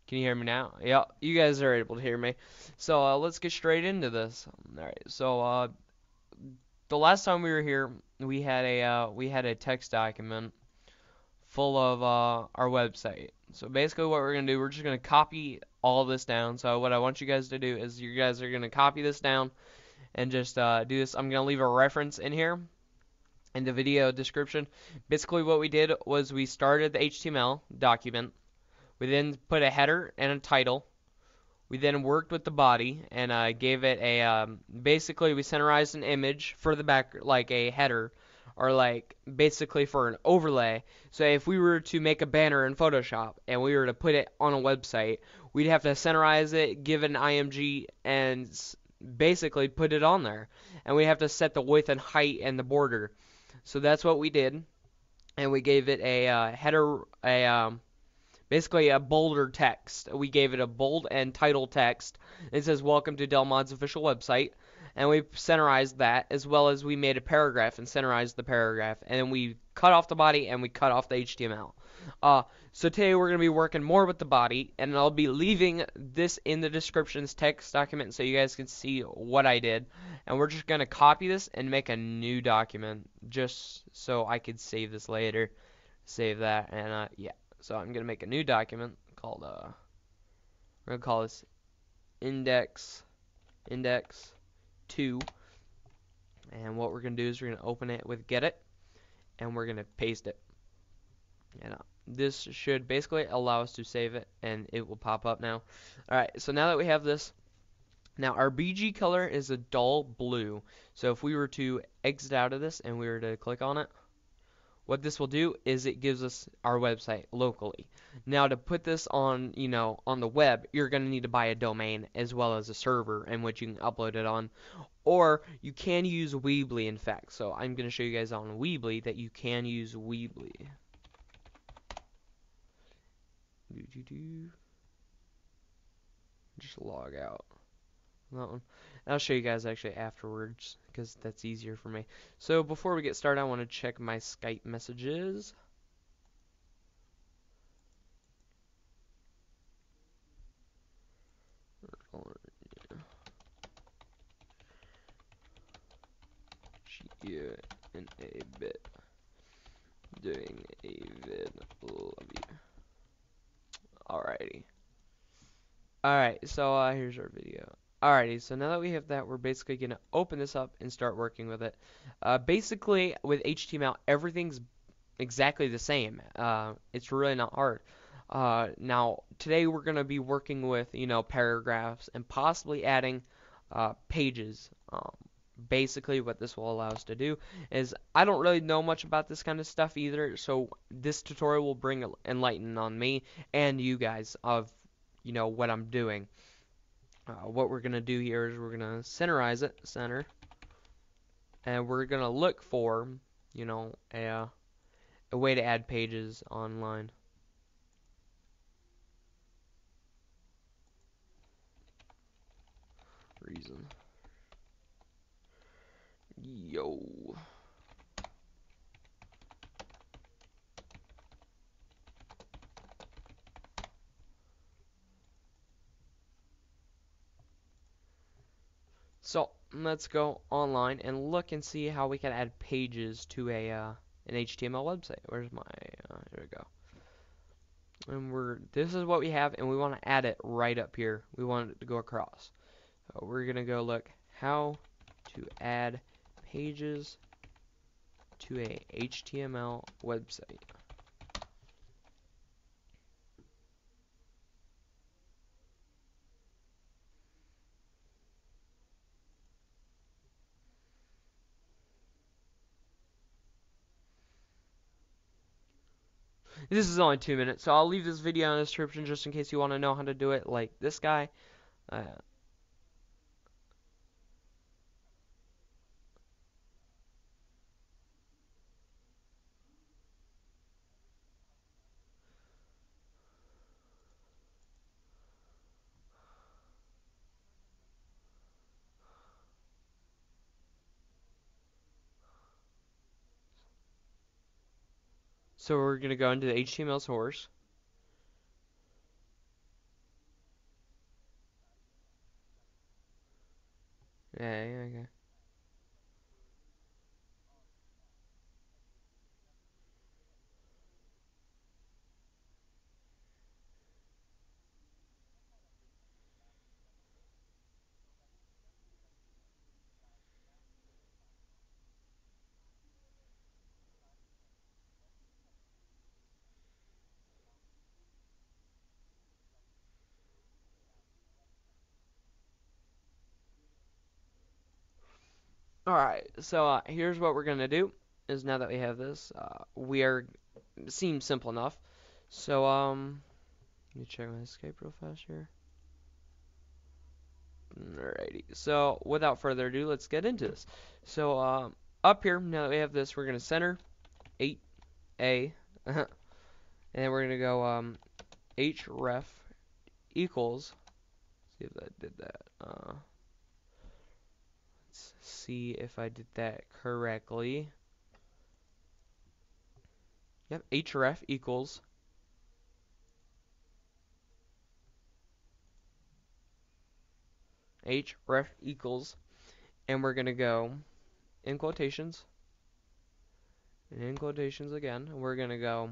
Can you hear me now? Yeah, you guys are able to hear me. So let's get straight into this. All right. So the last time we were here, we had a text document full of our website. So basically, what we're gonna do, we're just gonna copy all this down. So what I want you guys to do is you guys are gonna copy this down and just do this. I'm gonna leave a reference in here in the video description. Basically, what we did was we started the HTML document. We then put a header and a title. We then worked with the body and gave it a basically we centerized an image for the back, like a header, or like basically for an overlay. So if we were to make a banner in Photoshop and we were to put it on a website, we'd have to centerize it, give it an IMG, and basically put it on there. And we have to set the width and height and the border. So that's what we did, and we gave it a header, basically a bolder text. We gave it a bold and title text. It says, "Welcome to DellModzZ official website," and we centerized that, as well as we made a paragraph and centerized the paragraph, and then we cut off the body and we cut off the HTML. So today we're going to be working more with the body, and I'll be leaving this in the descriptions text document so you guys can see what I did. And we're just going to copy this and make a new document just so I could save this later. Save that, and yeah. So I'm going to make a new document called, we're going to call this index 2. And what we're going to do is we're going to open it with get it, and we're going to paste it. And this should basically allow us to save it, and it will pop up now. Alright, so now that we have this, now our BG color is a dull blue. So if we were to exit out of this and we were to click on it, what this will do is it gives us our website locally. Now to put this on, on the web, you're going to need to buy a domain as well as a server in which you can upload it on. Or you can use Weebly, in fact. So I'm going to show you guys on Weebly that you can use Weebly. Just log out. That one. And I'll show you guys actually afterwards because that's easier for me. So before we get started, I want to check my Skype messages. In a bit doing a vid, love you. Alrighty. Alright, so here's our video. Alrighty, so now that we have that, we're basically going to open this up and start working with it. Basically, with HTML, everything's exactly the same. It's really not hard. Now, today we're going to be working with, paragraphs and possibly adding pages. Basically, what this will allow us to do is, I don't really know much about this kind of stuff either, so this tutorial will bring enlightenment on me and you guys of what I'm doing. What we're gonna do here is we're gonna centerize it, center, and we're gonna look for a way to add pages online. Reason. Yo. So let's go online and look and see how we can add pages to an HTML website. Where's my here we go. And this is what we have, and we want to add it right up here. We want it to go across. So we're gonna go look how to add pages to a HTML website. This is only 2 minutes, so I'll leave this video in the description just in case you want to know how to do it like this guy. So we're gonna go into the HTML source. Okay. All right. So here's what we're gonna do. Is now that we have this, we are seems simple enough. So let me check my Skype real fast here. Alrighty. So without further ado, let's get into this. So up here, now that we have this, we're gonna center 8A, and then we're gonna go href equals. See if that did that. Let's see if I did that correctly. Yep, href equals href equals, and we're gonna go in quotations, and in quotations again. We're gonna go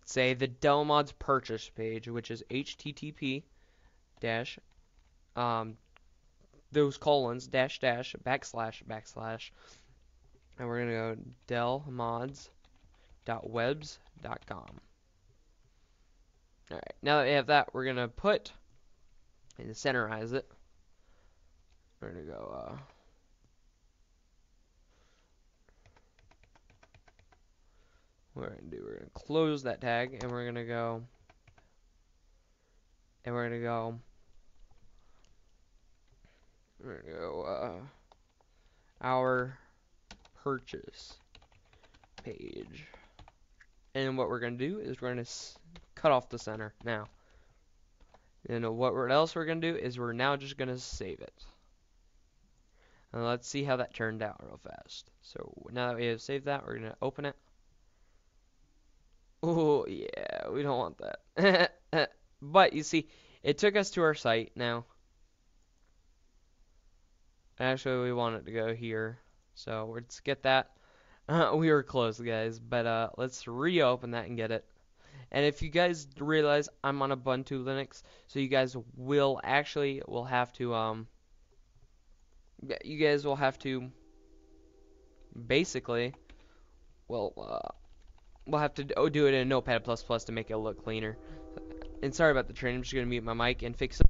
say the DellModzZ purchase page, which is http dash those colons dash dash backslash backslash, and we're gonna go DellModzZ.webs.com. All right, now that we have that, we're gonna put and centerize it. We're gonna go what we're gonna do, we're gonna close that tag, and we're gonna go our purchase page. And what we're going to do is we're going to cut off the center now. And what else we're going to do is we're now just going to save it. And let's see how that turned out real fast. So now that we have saved that, we're going to open it. Oh, yeah, we don't want that. But you see, it took us to our site now. Actually, we want it to go here. So let's get that. We were close, guys, but let's reopen that and get it. And if you guys realize I'm on Ubuntu Linux, so you guys will have to you guys will have to basically we'll have to do it in Notepad++ to make it look cleaner. And sorry about the train. I'm just gonna mute my mic and fix it.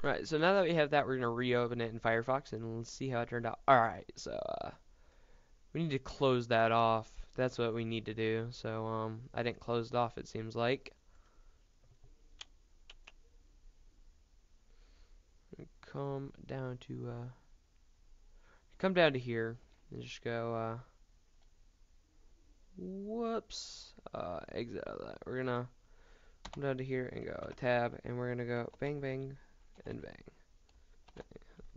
Right, so now that we have that, we're going to reopen it in Firefox and let's see how it turned out. Alright, so we need to close that off. That's what we need to do. So I didn't close it off, it seems like. Come down to here and just go whoops, exit out of that. We're gonna come down to here and go tab, and we're gonna go bang bang and bang.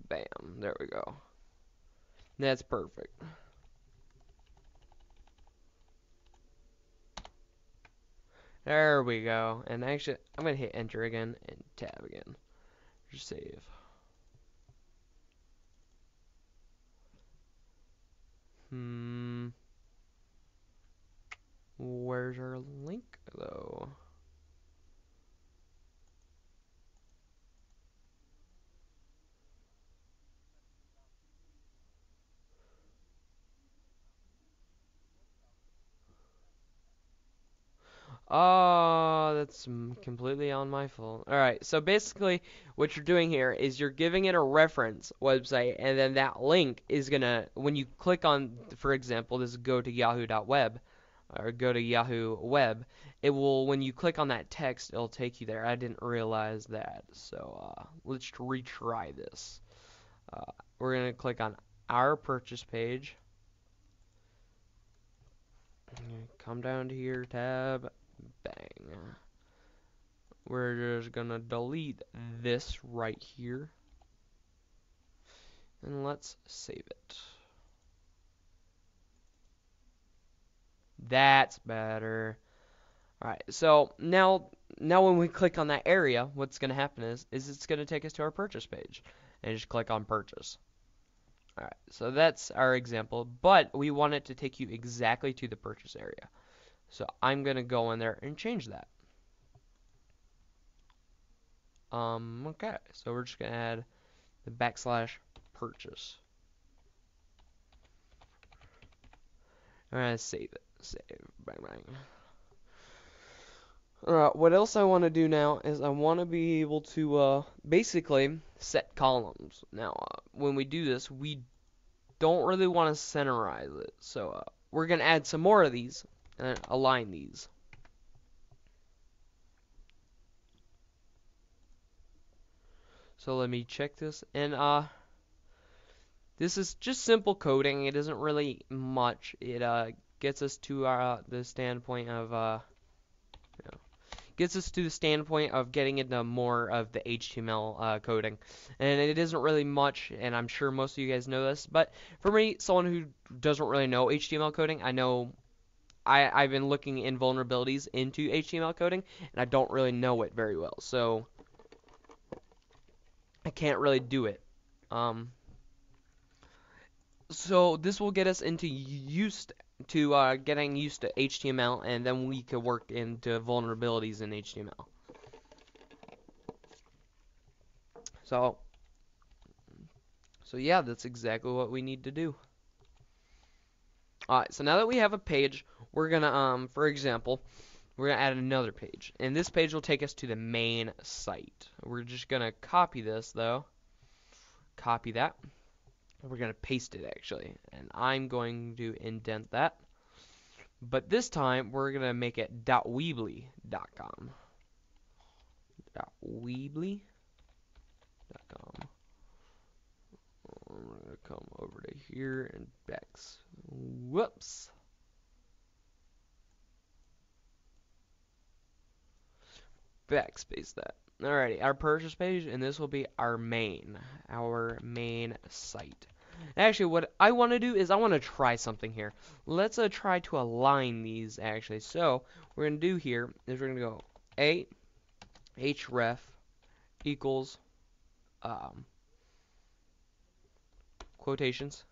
Bam, there we go. That's perfect. There we go. And actually, I'm gonna hit enter again and tab again. Just save. Where's our link though? Oh, that's completely on my fault. Alright, so basically what you're doing here is you're giving it a reference website, and then that link is gonna, when you click on, for example, this go to yahoo.web, or go to Yahoo Web, it will, when you click on that text, it'll take you there. I didn't realize that. So let's retry this. We're gonna click on our purchase page. Come down to here, tab, bang. We're just gonna delete this right here. And let's save it. That's better. Alright, so now when we click on that area, what's gonna happen is it's gonna take us to our purchase page. And just click on purchase. Alright, so that's our example, but we want it to take you exactly to the purchase area. So I'm gonna go in there and change that. Okay, so we're just gonna add the /purchase. Alright, save it. Save. Bang, bang. Alright, what else I want to do now is I want to be able to basically set columns. Now, when we do this, we don't really want to centerize it. So we're going to add some more of these and align these. So let me check this. And this is just simple coding. It isn't really much. It gets us to the standpoint of getting into more of the HTML coding. And it isn't really much, and I'm sure most of you guys know this, but for me, someone who doesn't really know HTML coding, I know I've been looking in vulnerabilities into HTML coding, and I don't really know it very well, so I can't really do it. So this will get us into getting used to HTML, and then we could work into vulnerabilities in HTML. So yeah, that's exactly what we need to do. Alright, so now that we have a page, we're gonna for example, we're gonna add another page, and this page will take us to the main site. We're just gonna copy this though. Copy that. We're gonna paste it actually, and I'm going to indent that. But this time we're gonna make it .weebly.com. .weebly.com. I'm gonna come over to here and whoops. Backspace that. Alrighty, our purchase page, and this will be our main site. Actually, what I want to do is I want to try something here. Let's try to align these actually. So we're gonna do here is we're gonna go href equals quotations.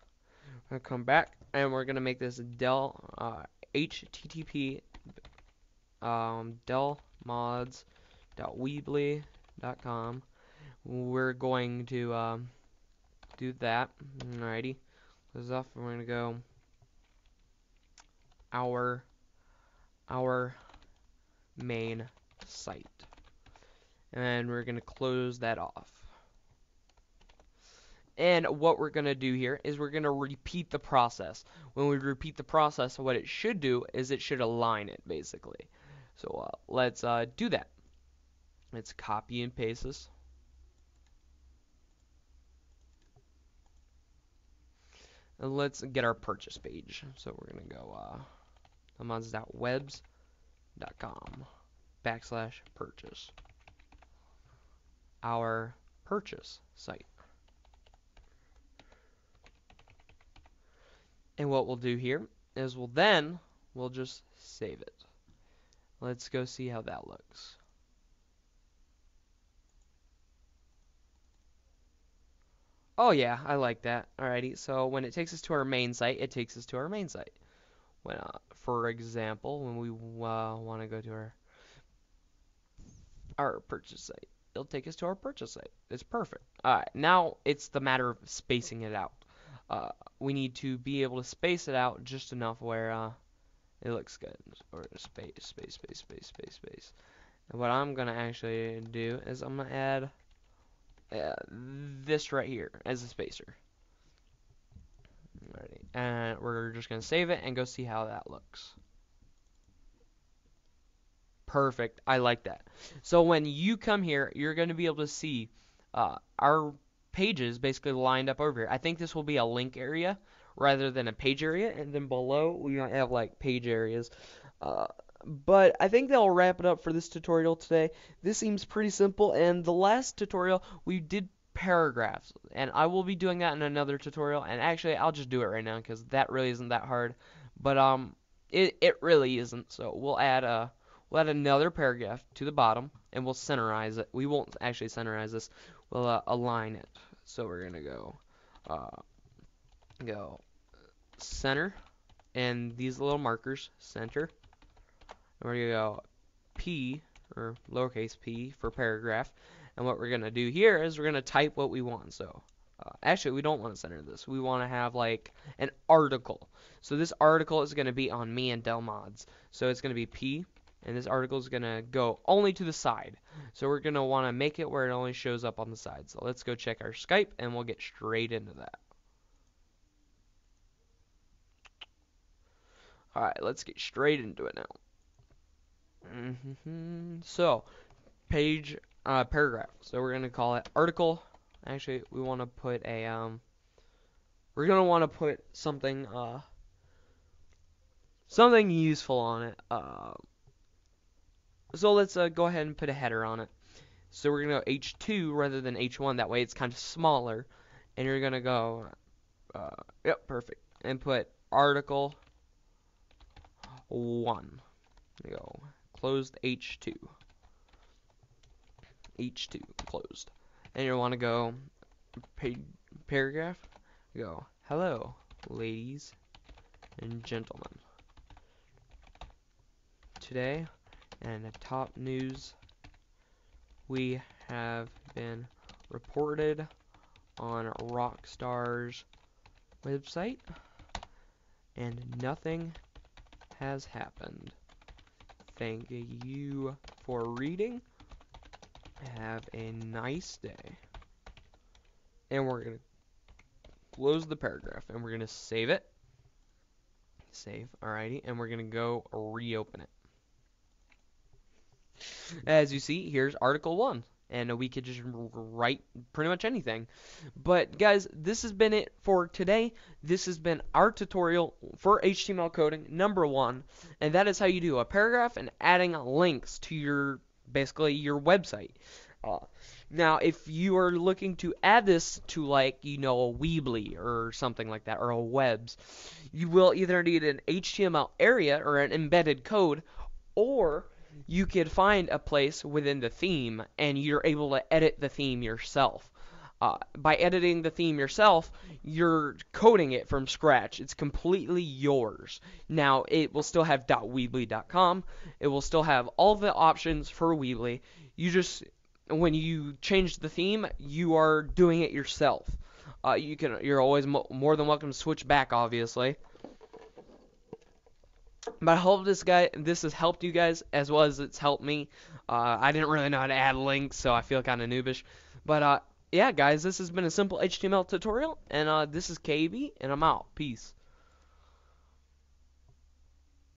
We're gonna come back and we're gonna make this http DellModzZ.weebly.com. We're going to do that. Alrighty. Close off, and we're gonna go our main site. And we're gonna close that off. And what we're going to do here is we're going to repeat the process. When we repeat the process, what it should do is it should align it, basically. So let's do that. Let's copy and paste this. And let's get our purchase page. So we're going to go DellModzZ.webs.com /purchase. Our purchase site. And what we'll do here is we'll just save it. Let's go see how that looks. Oh yeah, I like that. Alrighty, so when it takes us to our main site, it takes us to our main site. When, for example, when we want to go to our purchase site, it'll take us to our purchase site. It's perfect. Alright, now it's the matter of spacing it out. We need to be able to space it out just enough where it looks good. Or space. And what I'm gonna actually do is I'm gonna add this right here as a spacer. Alrighty. And we're just gonna save it and go see how that looks. Perfect. I like that. So when you come here, you're gonna be able to see our pages basically lined up over here. I think this will be a link area rather than a page area, and then below we might have like page areas. Uh, but I think that'll wrap it up for this tutorial today. This seems pretty simple, and the last tutorial we did paragraphs, and I will be doing that in another tutorial. And actually, I'll just do it right now because that really isn't that hard. But it really isn't. So we'll add another paragraph to the bottom, and we'll centerize it. We won't actually centerize this. We'll align it. So we're gonna go center, and these little markers center. And we're gonna go P, or lowercase p, for paragraph. And what we're gonna do here is we're gonna type what we want. So actually, we don't want to center this. We want to have like an article. So this article is gonna be on me and DellModzZ. So it's gonna be P, and this article is gonna go only to the side. So we're gonna want to make it where it only shows up on the side. So let's go check our Skype, and we'll get straight into that. Alright, let's get straight into it now. So, paragraph. So we're gonna call it article. Actually, we want to put a we're gonna want to put something something useful on it. So let's go ahead and put a header on it. So we're gonna go H2 rather than H1. That way it's kind of smaller. And you're gonna go, yep, perfect, and put article 1. There you go. Closed H2. H2 closed. And you want to go paragraph. You go, hello, ladies and gentlemen. Today, and the top news, we have been reported on Rockstar's website, and nothing has happened. Thank you for reading. Have a nice day. And we're going to close the paragraph, and we're going to save it. Save, alrighty, and we're going to go reopen it. As you see, here's article 1. And we could just write pretty much anything. But guys, this has been it for today. This has been our tutorial for HTML coding number 1. And that is how you do a paragraph and adding links to your, basically, your website. Now, if you are looking to add this to, like, you know, a Weebly or something like that, or a Webs, you will either need an HTML area or an embedded code, or you could find a place within the theme and you're able to edit the theme yourself. By editing the theme yourself, you're coding it from scratch. It's completely yours. Now, it will still have .weebly.com. It will still have all the options for Weebly. You just, when you change the theme, you are doing it yourself. You're always more than welcome to switch back, obviously. But I hope this has helped you guys as well as it's helped me. I didn't really know how to add links, so I feel kind of noobish. But yeah, guys, this has been a simple HTML tutorial, and this is KB, and I'm out. Peace.